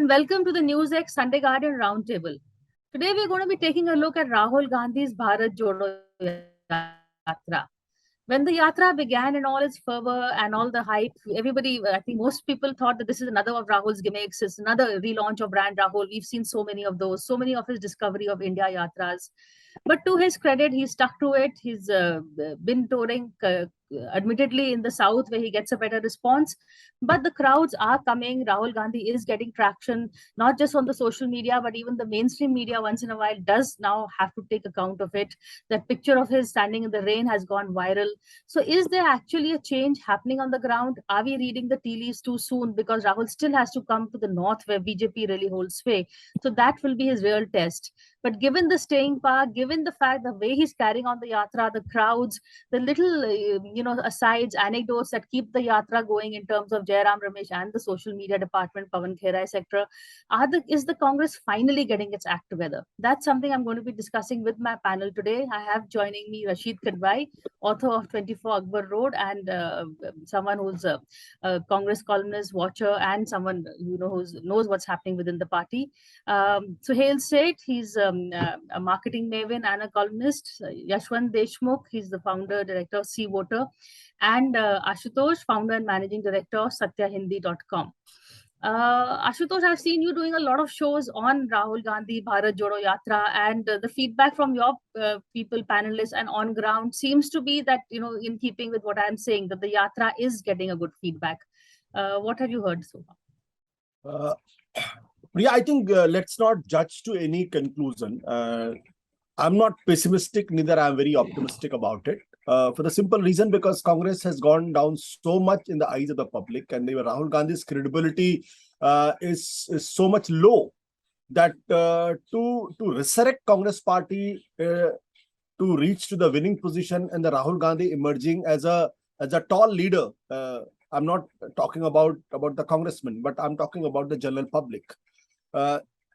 and welcome to the NewsX Sunday Garden Roundtable. Today we're going to be taking a look at Rahul Gandhi's Bharat Jodo Yatra. When the Yatra began in all its fervor and all the hype, everybody, I think most people thought that this is another of Rahul's gimmicks, it's another relaunch of brand Rahul. We've seen so many of those, so many of his discovery of India Yatras. But to his credit, he stuck to it. He's been touring, admittedly, in the south where he gets a better response. But the crowds are coming. Rahul Gandhi is getting traction, not just on the social media, but even the mainstream media once in a while does now have to take account of it. That picture of his standing in the rain has gone viral. So is there actually a change happening on the ground? Are we reading the tea leaves too soon? Because Rahul still has to come to the north where BJP really holds sway. So that will be his real test. But given the staying power, given the fact the way he's carrying on the yatra, the crowds, the little asides, anecdotes that keep the yatra going in terms of Jairam Ramesh and the social media department, Pawan Khera, etc., is the Congress finally getting its act together? That's something I'm going to be discussing with my panel today. I have joining me Rashid Kadwai, author of 24 Akbar Road, and someone who's a Congress columnist, watcher, and someone who knows what's happening within the party. Suhail Seth, he's a marketing maven and a columnist. Yashwant Deshmukh, he's the founder, director of Sea Water, and Ashutosh, founder and managing director of satyahindi.com. Ashutosh, I've seen you doing a lot of shows on Rahul Gandhi, Bharat Jodo Yatra, and the feedback from your people, panelists, and on ground seems to be that, in keeping with what I'm saying, that the Yatra is getting a good feedback. What have you heard so far? Priya, I think let's not judge to any conclusion. I'm not pessimistic, neither I'm very optimistic about it. For the simple reason because Congress has gone down so much in the eyes of the public, and Rahul Gandhi's credibility is so much low that to resurrect Congress party, to reach to the winning position, and the Rahul Gandhi emerging as a tall leader. I'm not talking about the congressman, but I'm talking about the general public.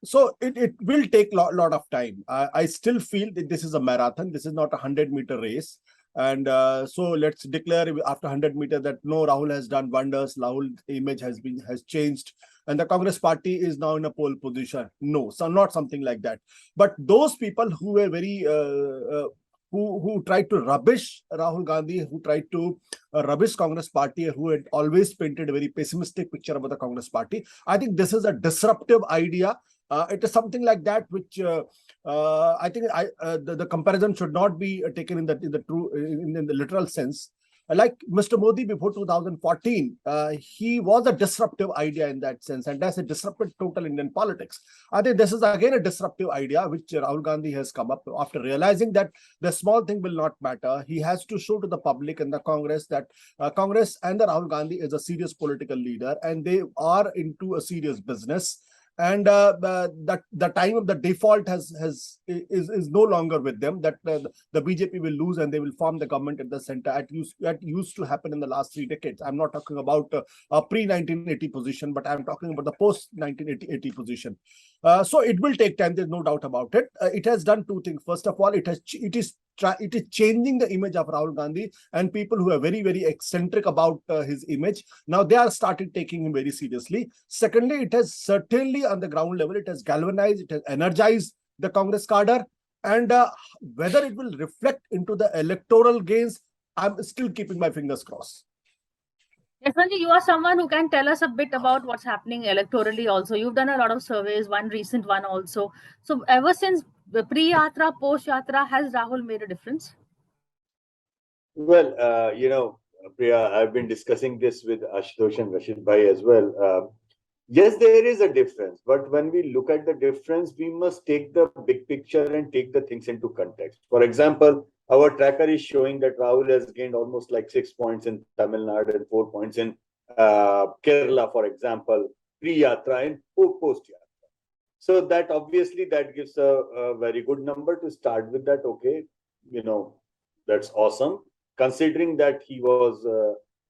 So it will take lot of time. I still feel that this is a marathon. This is not a 100-meter race. And so let's declare after 100 meters that no, Rahul has done wonders. Rahul's image has changed, and the Congress party is now in a pole position. No, so not something like that. But those people who were very who tried to rubbish Rahul Gandhi, who tried to rubbish Congress party, who had always painted a very pessimistic picture about the Congress party. I think this is a disruptive idea. It is something like that which I think the comparison should not be taken in the literal sense. Like Mr. Modi before 2014, he was a disruptive idea in that sense, and that's a disrupted total Indian politics. I think this is again a disruptive idea which Rahul Gandhi has come up after realizing that the small thing will not matter. He has to show to the public and the Congress that Congress and the Rahul Gandhi is a serious political leader, and they are into a serious business. And the time of the default is no longer with them. That the BJP will lose and they will form the government at the center. That used to happen in the last 3 decades. I'm not talking about a pre-1980 position, but I'm talking about the post-1980 position. So it will take time. There's no doubt about it. It has done 2 things. First of all, it is changing the image of Rahul Gandhi, and people who are very, very eccentric about his image, now they are started taking him very seriously. Secondly, it has certainly on the ground level, it has galvanized, it has energized the Congress cadre, and whether it will reflect into the electoral gains, I'm still keeping my fingers crossed. Yashwantji, you are someone who can tell us a bit about what's happening electorally also. You've done a lot of surveys, one recent one also. So ever since the pre-Yatra, post-Yatra, has Rahul made a difference? Well, Priya, I've been discussing this with Ashutosh and Rashid Bhai as well. Yes, there is a difference. But when we look at the difference, we must take the big picture and take the things into context. For example, our tracker is showing that Rahul has gained almost like 6 points in Tamil Nadu and 4 points in Kerala, for example, pre-Yatra and post-Yatra. So that obviously that gives a very good number to start with. That, okay, that's awesome. Considering that he was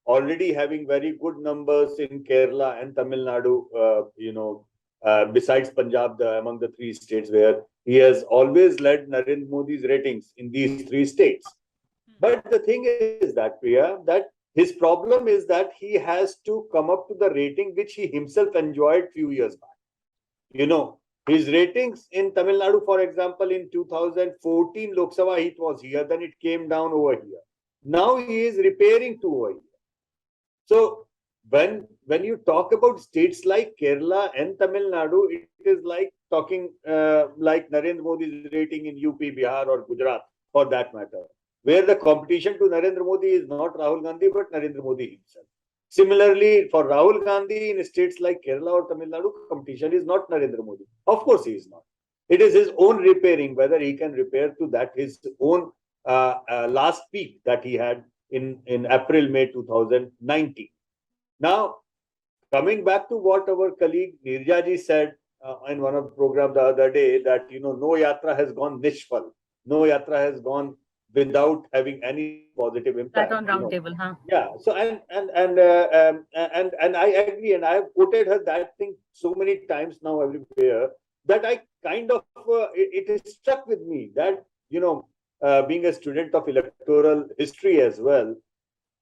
already having very good numbers in Kerala and Tamil Nadu, besides Punjab, among the 3 states where he has always led Narendra Modi's ratings in these 3 states. But the thing is that, Priya, that his problem is that he has to come up to the rating which he himself enjoyed few years back. You know, his ratings in Tamil Nadu, for example, in 2014 Lok Sabha, it was here, then it came down over here. Now he is repairing to over here. So when you talk about states like Kerala and Tamil Nadu, it is like talking like Narendra Modi's rating in UP, Bihar, or Gujarat, for that matter, where the competition to Narendra Modi is not Rahul Gandhi but Narendra Modi himself. Similarly, for Rahul Gandhi in states like Kerala or Tamil Nadu, competition is not Narendra Modi. Of course, he is not. It is his own repairing, whether he can repair to that his own last peak that he had in April, May 2019. Now, coming back to what our colleague Nirjaji said in one of the programs the other day, that no yatra has gone nishfal, no yatra has gone without having any positive impact. That on Roundtable, huh? Yeah. So and I agree, and I have quoted her that thing so many times now everywhere that I kind of it is struck with me that being a student of electoral history as well,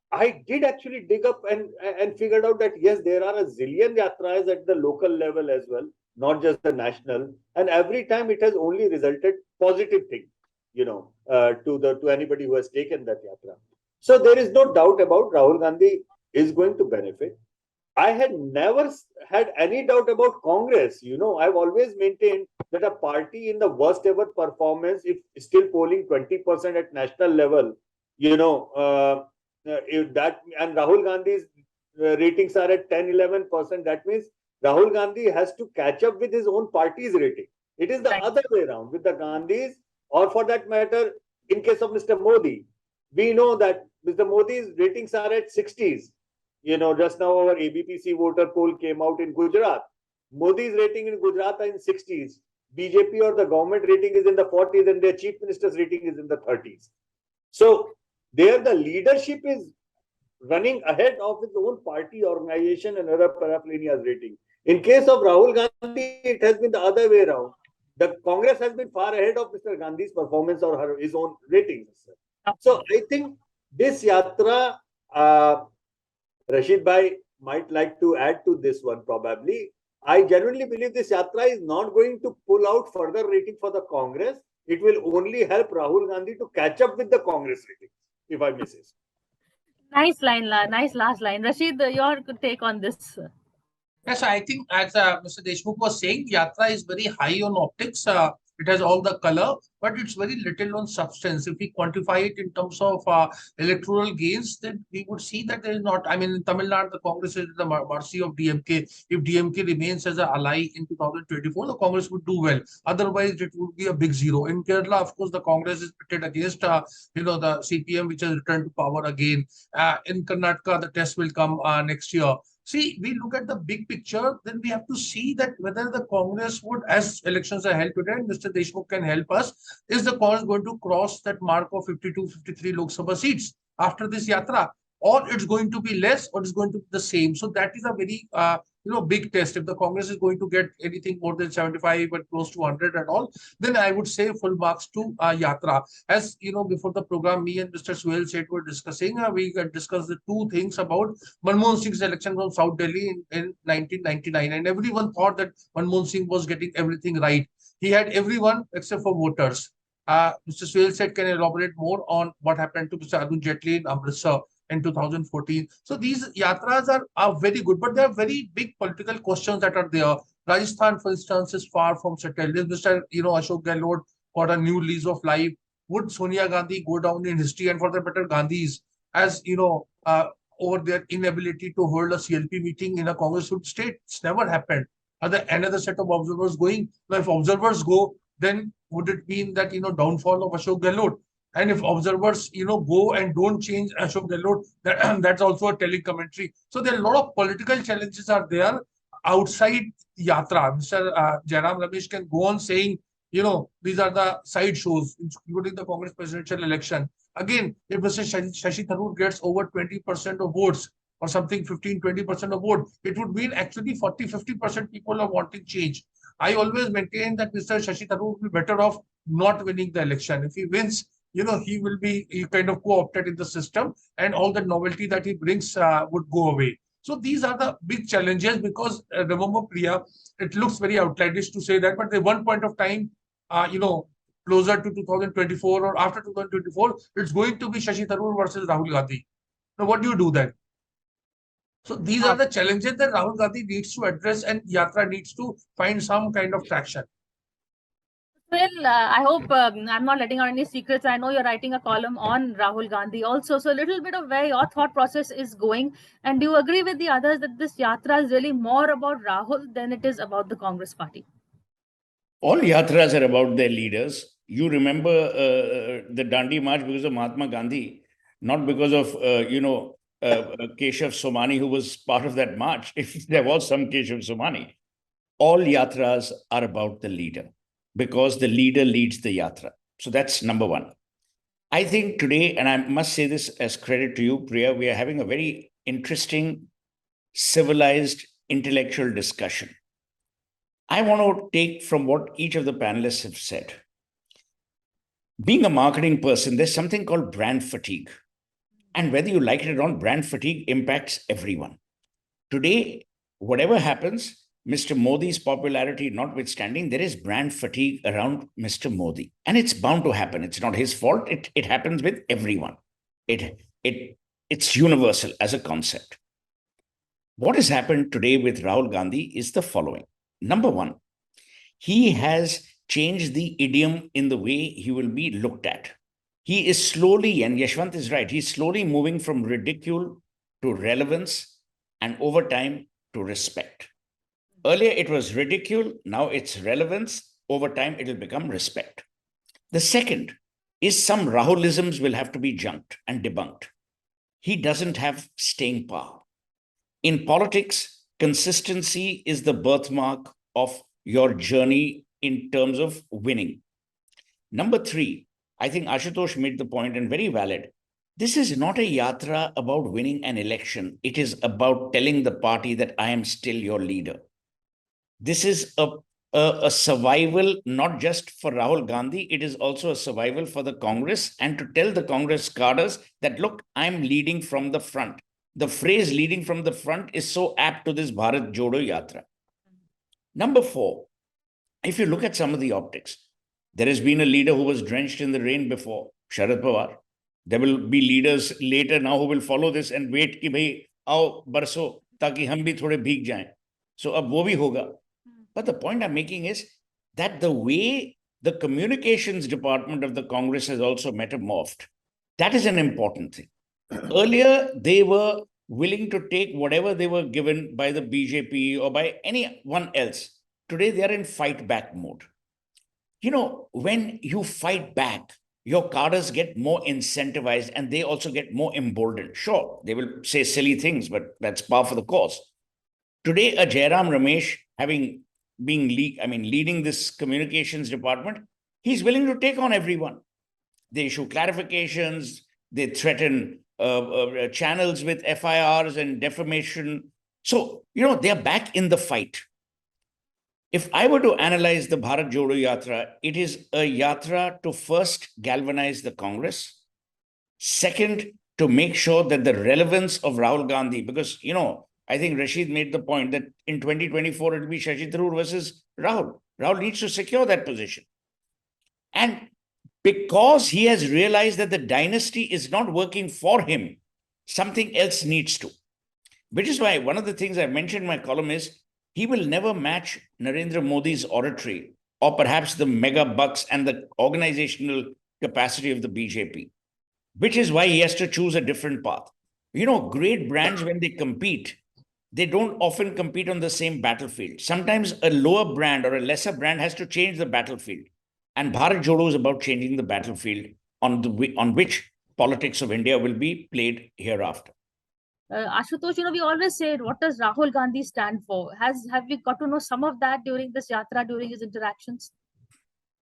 I did actually dig up and figured out that yes, there are a zillion yatras at the local level as well, not just the national. And every time it has only resulted positive thing, to anybody who has taken that yatra. So there is no doubt about Rahul Gandhi is going to benefit. I had never had any doubt about Congress. I've always maintained that a party in the worst ever performance, if still polling 20% at national level, if that, and Rahul Gandhi's ratings are at 10-11%, that means Rahul Gandhi has to catch up with his own party's rating. It is the other way around with the Gandhis, or for that matter, in case of Mr. Modi, we know that Mr. Modi's ratings are at 60s. Just now our ABPC voter poll came out in Gujarat. Modi's rating in Gujarat are in 60s. BJP or the government rating is in the 40s, and their chief minister's rating is in the 30s. So there the leadership is running ahead of its own party, organization, and other paraphernalia's rating. In case of Rahul Gandhi, it has been the other way around. The Congress has been far ahead of Mr. Gandhi's performance or his own ratings. So I think this yatra, Rashid Bhai might like to add to this one probably. I genuinely believe this yatra is not going to pull out further rating for the Congress. It will only help Rahul Gandhi to catch up with the Congress rating, if I may say so. Nice line, nice last line. Rashid, your take on this. Yes, I think as Mr. Deshmukh was saying, Yatra is very high on optics. It has all the color, but it's very little on substance. If we quantify it in terms of electoral gains, then we would see that there is not. I mean, in Tamil Nadu, the Congress is at the mercy of DMK. If DMK remains as an ally in 2024, the Congress would do well. Otherwise, it would be a big zero. In Kerala, of course, the Congress is pitted against, the CPM, which has returned to power again. In Karnataka, the test will come next year. See, we look at the big picture, then we have to see that whether the Congress would, as elections are held today, and Mr. Deshmukh can help us, is the Congress going to cross that mark of 52, 53 Lok Sabha seats after this yatra? Or it's going to be less, or it's going to be the same. So that is a very big test. If the Congress is going to get anything more than 75 but close to 100 and all, then I would say full marks to Yatra. As before the program, me and Mr. Suhail Seth were discussing, we discussed the two things about Manmohan Singh's election from South Delhi in 1999, and everyone thought that Manmohan Singh was getting everything right. He had everyone except for voters. Mr. Suhail Seth can elaborate more on what happened to Mr. Arun Jaitley in Amritsar in 2014. So these yatras are very good, but there are very big political questions that are there. Rajasthan, for instance, is far from settled. Is Mr. Ashok Gehlot got a new lease of life? Would Sonia Gandhi go down in history, and for the better Gandhis, as over their inability to hold a CLP meeting in a Congress state? It's never happened. Are there another set of observers going? Now, if observers go, then would it mean that downfall of Ashok Gehlot? And if observers, go and don't change Ashok Gehlot, that's also a telling commentary. So there are a lot of political challenges are there outside Yatra. Mr. Jairam Ramesh can go on saying, these are the side shows, including the Congress presidential election. Again, if Mr. Shashi Tharoor gets over 20% of votes, or something 15-20% of vote, it would mean actually 40-50% people are wanting change. I always maintain that Mr. Shashi Tharoor would be better off not winning the election. If he wins, he will be kind of co-opted in the system, and all the novelty that he brings would go away. So these are the big challenges because remember, Priya, it looks very outlandish to say that, but at one point of time, closer to 2024 or after 2024, it's going to be Shashi Tharoor versus Rahul Gandhi. Now, what do you do then? So these are the challenges that Rahul Gandhi needs to address and Yatra needs to find some kind of traction. Well, I hope I'm not letting out any secrets. I know you're writing a column on Rahul Gandhi also. So a little bit of where your thought process is going. And do you agree with the others that this Yatra is really more about Rahul than it is about the Congress party? All yatras are about their leaders. You remember the Dandi March because of Mahatma Gandhi, not because of, Keshav Somani, who was part of that march. If there was some Keshav Somani, all yatras are about the leader because the leader leads the yatra. So that's number one. I think today, and I must say this as credit to you, Priya, we are having a very interesting, civilized, intellectual discussion. I want to take from what each of the panelists have said. Being a marketing person, there's something called brand fatigue. And whether you like it or not, brand fatigue impacts everyone. Today, whatever happens, Mr. Modi's popularity notwithstanding, there is brand fatigue around Mr. Modi. And it's bound to happen. It's not his fault. It happens with everyone. It's universal as a concept. What has happened today with Rahul Gandhi is the following. Number one, he has changed the idiom in the way he will be looked at. He is slowly, and Yashwant is right, he's slowly moving from ridicule to relevance and over time to respect. Earlier it was ridicule, now it's relevance, over time it will become respect. The second is some Rahulisms will have to be junked and debunked. He doesn't have staying power. In politics, consistency is the birthmark of your journey in terms of winning. Number three, I think Ashutosh made the point and very valid. This is not a yatra about winning an election. It is about telling the party that I am still your leader. This is a survival, not just for Rahul Gandhi, it is also a survival for the Congress and to tell the Congress cadres that, look, I'm leading from the front. The phrase leading from the front is so apt to this Bharat Jodo Yatra. Number four, if you look at some of the optics, there has been a leader who was drenched in the rain before, Sharad Pawar. There will be leaders later now who will follow this and wait ki bhai, aao barso, taki hum bhi thode bheeg jaएं. So ab wo bhi hoga. But the point I'm making is that the way the communications department of the Congress has also metamorphed, that is an important thing. Earlier, they were willing to take whatever they were given by the BJP or by anyone else. Today, they are in fight back mode. You know, when you fight back, your cadres get more incentivized and they also get more emboldened. Sure, they will say silly things, but that's par for the course. Today, a Jairam Ramesh, leading this communications department, he's willing to take on everyone. They issue clarifications, they threaten channels with FIRs and defamation. So, they are back in the fight. If I were to analyze the Bharat Jodo Yatra, it is a yatra to first galvanize the Congress. Second, to make sure that the relevance of Rahul Gandhi, because, I think Rashid made the point that in 2024, it will be Shashi Tharoor versus Rahul. Rahul needs to secure that position. And because he has realized that the dynasty is not working for him, something else needs to. Which is why one of the things I mentioned in my column is he will never match Narendra Modi's oratory or perhaps the mega bucks and the organizational capacity of the BJP, which is why he has to choose a different path. Great brands, when they compete, they don't often compete on the same battlefield. Sometimes a lower brand or a lesser brand has to change the battlefield. And Bharat Jodo is about changing the battlefield on which politics of India will be played hereafter. Ashutosh, we always say, what does Rahul Gandhi stand for? Have we got to know some of that during this yatra, during his interactions?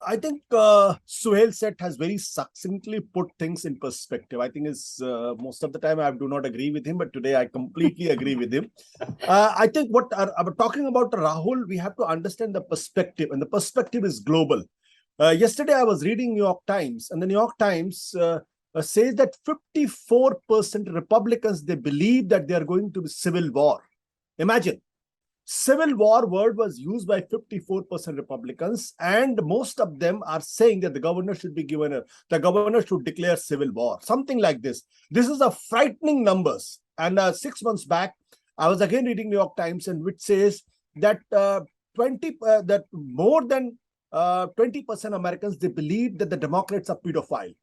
I think Suhail Seth has very succinctly put things in perspective. I think most of the time I do not agree with him, but today I completely agree with him. I think what talking about Rahul, we have to understand the perspective, and the perspective is global. Yesterday I was reading New York Times, and the New York Times says that 54% Republicans, they believe that they are going to be civil war. Imagine. Civil war word was used by 54% Republicans, and most of them are saying that the governor should declare civil war, something like this. This is a frightening numbers. And 6 months back, I was again reading New York Times, and which says that that more than 20% Americans, they believe that the Democrats are pedophile.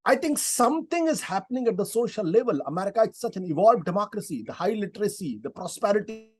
I think something is happening at the social level. America is such an evolved democracy, the high literacy, the prosperity,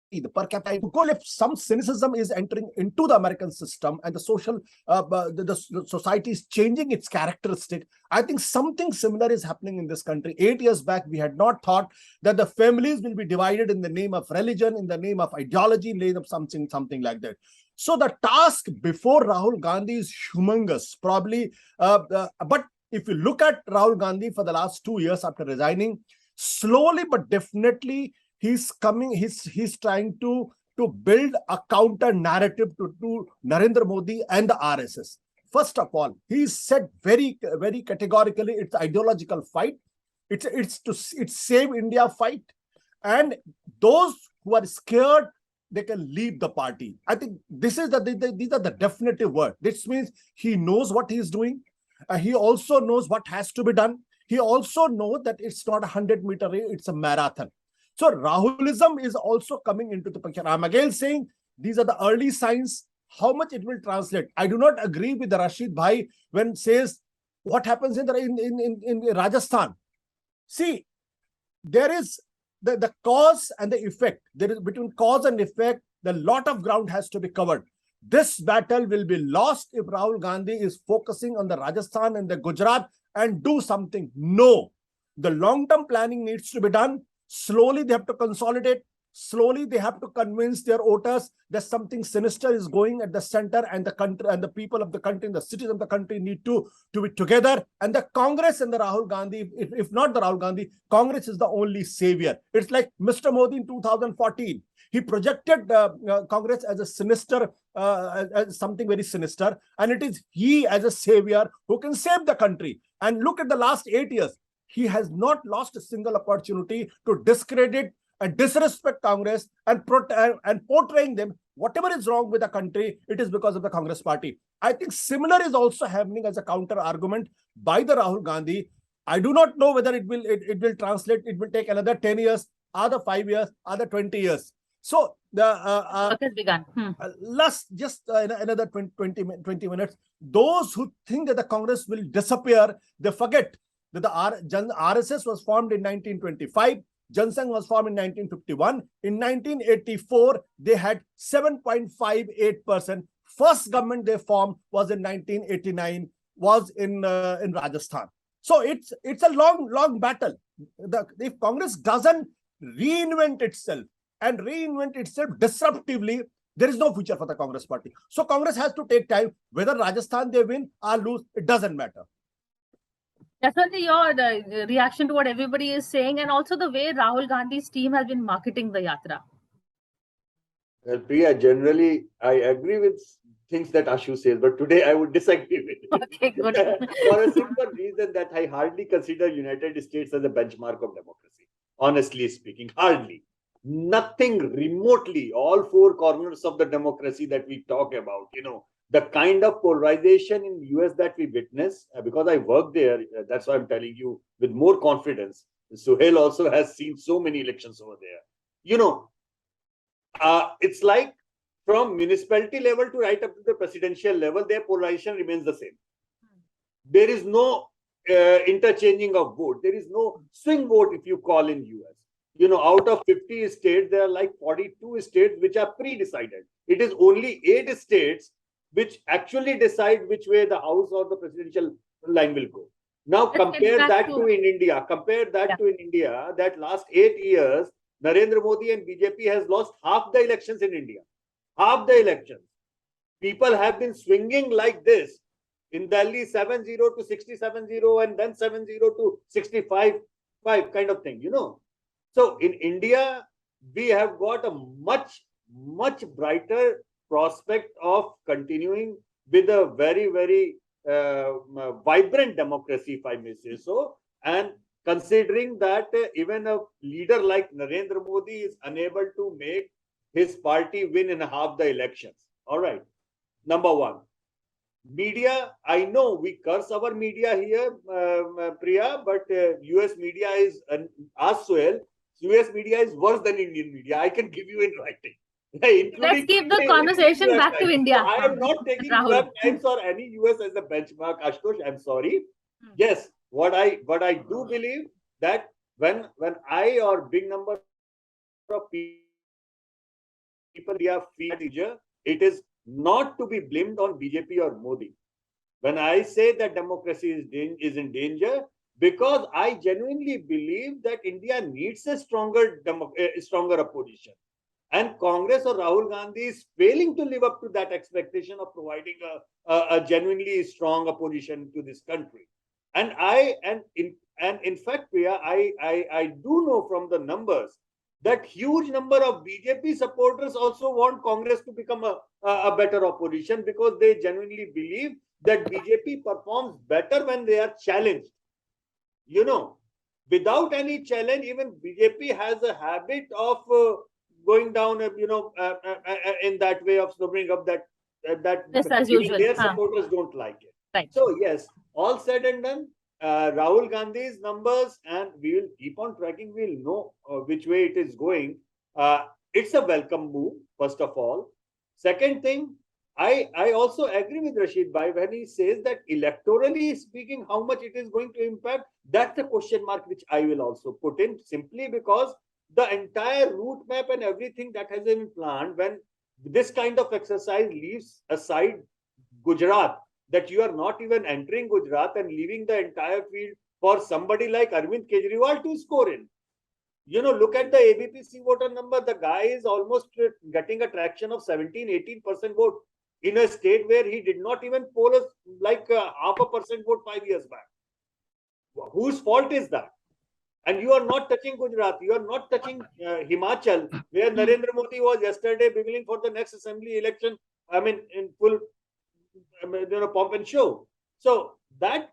the per capita. If some cynicism is entering into the American system and the social, the society is changing its characteristic, I think something similar is happening in this country. 8 years back, we had not thought that the families will be divided in the name of religion, in the name of ideology, in the name of something like that. So the task before Rahul Gandhi is humongous, probably. But if you look at Rahul Gandhi for the last 2 years after resigning, slowly but definitely, he's trying to build a counter narrative to Narendra Modi and the RSS. First of all, he said very, very categorically, it's ideological fight. It's save India fight. And those who are scared, they can leave the party. I think these are the definitive word. This means he knows what he is doing. He also knows what has to be done. He also knows that it's not a 100-meter race, it's a marathon. So Rahulism is also coming into the picture. I'm again saying these are the early signs. How much it will translate? I do not agree with the Rashid Bhai when says what happens in Rajasthan. See, there is the cause and the effect. There is between cause and effect, a lot of ground has to be covered. This battle will be lost if Rahul Gandhi is focusing on the Rajasthan and the Gujarat and do something. No, the long-term planning needs to be done. Slowly, they have to consolidate. Slowly, they have to convince their voters that something sinister is going at the center, and the country and the people of the country and the cities of the country need to be together. And the Congress and the Rahul Gandhi, if not the Rahul Gandhi, Congress is the only savior. It's like Mr. Modi in 2014. He projected Congress as a sinister, as something very sinister. And it is he as a savior who can save the country. And look at the last 8 years. He has not lost a single opportunity to discredit and disrespect Congress and portraying them. Whatever is wrong with the country, it is because of the Congress party. I think similar is also happening as a counter argument by the Rahul Gandhi. I do not know whether it will translate. It will take another 10 years, other 5 years, other 20 years. So the work has begun. Last just another 20 minutes. Those who think that the Congress will disappear, they forget that the RSS was formed in 1925. Jansangh was formed in 1951. In 1984, they had 7.58%. First government they formed was in 1989, was in Rajasthan. So it's a long battle. If Congress doesn't reinvent itself disruptively, there is no future for the Congress party. So Congress has to take time. Whether Rajasthan they win or lose, it doesn't matter. Definitely the reaction to what everybody is saying, and also the way Rahul Gandhi's team has been marketing the Yatra. Well, Priya, generally, I agree with things that Ashu says, but today I would disagree with it. Okay, good. For a simple reason that I hardly consider United States as a benchmark of democracy. Honestly speaking, hardly. Nothing remotely, all four corners of the democracy that we talk about, the kind of polarization in the US that we witness, because I work there, that's why I'm telling you with more confidence. Suhail also has seen so many elections over there. It's like from municipality level to right up to the presidential level, their polarization remains the same. There is no interchanging of vote. There is no swing vote, if you call in US. Out of 50 states, there are like 42 states which are pre-decided. It is only 8 states which actually decide which way the House or the presidential line will go. Now compare that to in India. That last 8 years, Narendra Modi and BJP has lost half the elections in India. Half the elections. People have been swinging like this. In Delhi, 7-0 to 60-70 and then 7-0 to 65 kind of thing, So in India, we have got a much, much brighter prospect of continuing with a very, very vibrant democracy, if I may say so. And considering that even a leader like Narendra Modi is unable to make his party win in half the elections. All right. Number one. Media, I know we curse our media here, Priya, but US media is as well. US media is worse than Indian media. I can give you in writing. Let's keep the conversation back to India. So I am not taking New York Times or any US as a benchmark, Ashutosh. I'm sorry. Yes, what I do believe that when I or big number of people feel it is not to be blamed on BJP or Modi. When I say that democracy is in danger, because I genuinely believe that India needs a stronger opposition. And Congress or Rahul Gandhi is failing to live up to that expectation of providing a genuinely strong opposition to this country. And in fact, Priya, I do know from the numbers that huge number of BJP supporters also want Congress to become a better opposition, because they genuinely believe that BJP performs better when they are challenged. You know, without any challenge, even BJP has a habit of going down, in that way of sobering up that just as usual. Their supporters don't like it. Right. So yes, all said and done, Rahul Gandhi's numbers, and we will keep on tracking. We'll know which way it is going. It's a welcome move, first of all. Second thing, I also agree with Rashid Bhai when he says that electorally speaking, how much it is going to impact. That's the question mark which I will also put in, simply because the entire route map and everything that has been planned, when this kind of exercise leaves aside Gujarat, that you are not even entering Gujarat and leaving the entire field for somebody like Arvind Kejriwal to score in. You know, look at the ABPC voter number. The guy is almost getting a traction of 17-18% vote in a state where he did not even poll like 0.5% vote 5 years back. Whose fault is that? And you are not touching Gujarat. You are not touching Himachal, where Narendra Modi was yesterday beginning for the next assembly election. I mean, in full pomp and show. So that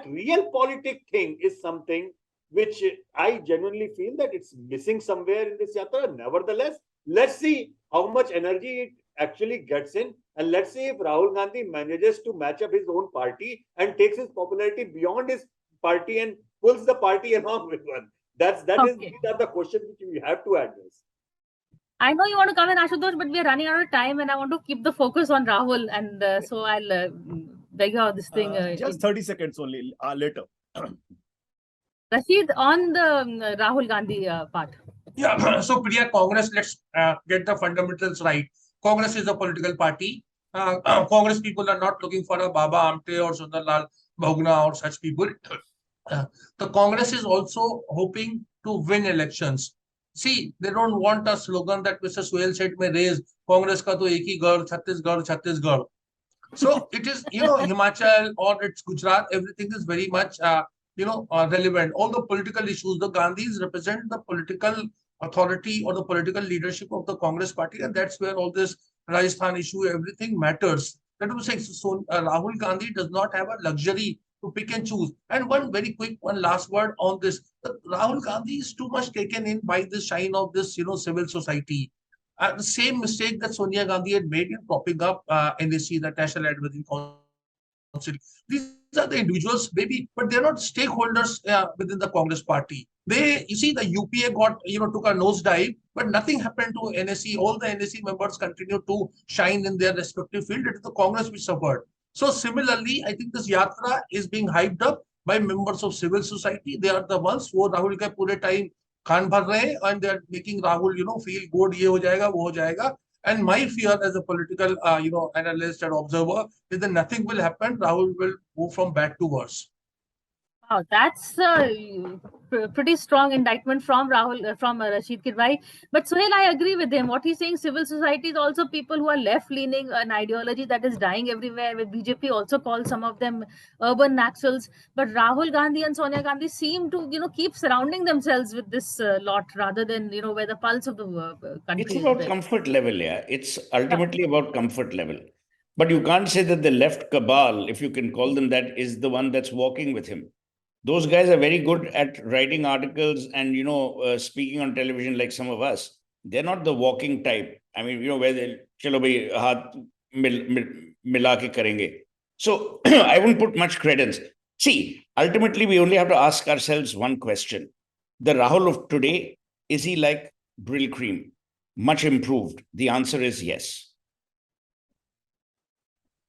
real politic thing is something which I genuinely feel that it's missing somewhere in this Yatra. Nevertheless, let's see how much energy it actually gets in, and let's see if Rahul Gandhi manages to match up his own party and takes his popularity beyond his party and pulls the party along with one. These are the questions which we have to address. I know you want to come in, Ashutosh, but we are running out of time, and I want to keep the focus on Rahul, and so I'll beg you this thing. Just 30 seconds only later. Rashid, on the Rahul Gandhi part. Yeah, so Priya, Congress, let's get the fundamentals right. Congress is a political party. Congress people are not looking for a Baba Amte or Sundarlal Bhogna or such people. The Congress is also hoping to win elections. See, they don't want a slogan that Mr. Suhail said may raise Congress ka to ek hi gar, Chhattisgarh, Chhattisgarh. So it is, Himachal or it's Gujarat, everything is very much, relevant. All the political issues, the Gandhis represent the political authority or the political leadership of the Congress party, and that's where all this Rajasthan issue, everything matters. That was saying, so Rahul Gandhi does not have a luxury to pick and choose. And one last word on this. Rahul Gandhi is too much taken in by the shine of this, civil society. The same mistake that Sonia Gandhi had made in propping up NAC, the National Advisory Council. These are the individuals, maybe, but they're not stakeholders within the Congress party. The UPA took a nosedive, but nothing happened to NAC. All the NAC members continue to shine in their respective field. It is the Congress which suffered. So similarly, I think this Yatra is being hyped up by members of civil society. They are the ones who Rahul ke pure time khan bhar rahe, and they are making Rahul, feel good, ye ho jayega, wo ho jayega. And my fear as a political, analyst and observer is that nothing will happen. Rahul will move from bad to worse. Wow, that's a pretty strong indictment from Rahul, from Rashid Kirwai. But Suhail, I agree with him. What he's saying, civil society is also people who are left-leaning, an ideology that is dying everywhere. With BJP also calls some of them urban naxals. But Rahul Gandhi and Sonia Gandhi seem to, keep surrounding themselves with this lot rather than, where the pulse of the country is. It's about comfort level, yeah. It's ultimately about comfort level. But you can't say that the left cabal, if you can call them that, is the one that's walking with him. Those guys are very good at writing articles and, speaking on television like some of us. They're not the walking type. I mean, where they, chalo bhai, haath mila ke karenge. So I wouldn't put much credence. See, ultimately, we only have to ask ourselves one question. The Rahul of today, is he like Brill Cream? Much improved? The answer is yes.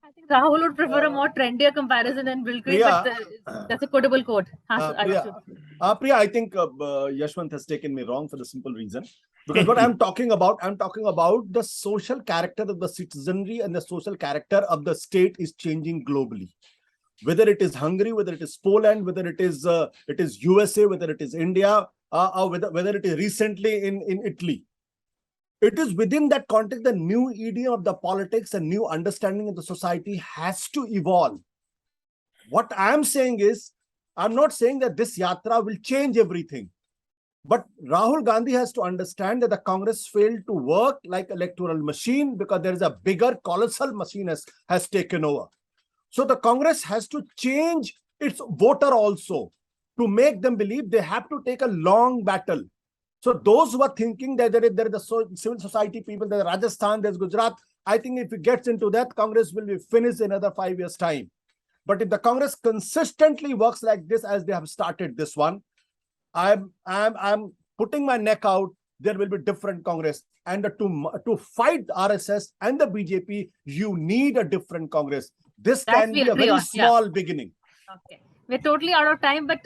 I think Rahul would prefer a more trendier comparison than Bill Cream, but that's a quotable quote. Priya, I think Yashwant has taken me wrong for the simple reason. Because what I'm talking about the social character of the citizenry and the social character of the state is changing globally. Whether it is Hungary, whether it is Poland, whether it is USA, whether it is India, or whether it is recently in Italy. It is within that context, the new idiom of the politics and new understanding of the society has to evolve. What I'm saying is, I'm not saying that this Yatra will change everything. But Rahul Gandhi has to understand that the Congress failed to work like electoral machine because there is a bigger colossal machine has taken over. So the Congress has to change its voter also to make them believe they have to take a long battle. So those who are thinking that there is the civil society people, there's Rajasthan, there's Gujarat, I think if it gets into that, Congress will be finished in another 5 years' time. But if the Congress consistently works like this as they have started this one, I'm putting my neck out. There will be different Congress, and to fight RSS and the BJP, you need a different Congress. This can be a very small beginning. Okay, we're totally out of time, but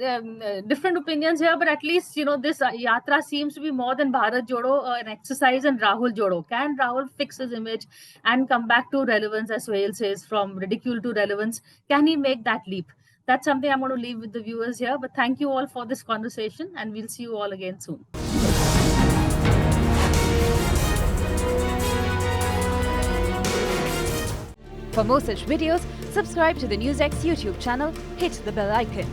different opinions here. But at least this Yatra seems to be more than Bharat Jodo, an exercise in Rahul Jodo. Can Rahul fix his image and come back to relevance, as Sohail says, from ridicule to relevance? Can he make that leap? That's something I'm going to leave with the viewers here. But thank you all for this conversation, and we'll see you all again soon. For more such videos, subscribe to the NewsX YouTube channel, hit the bell icon.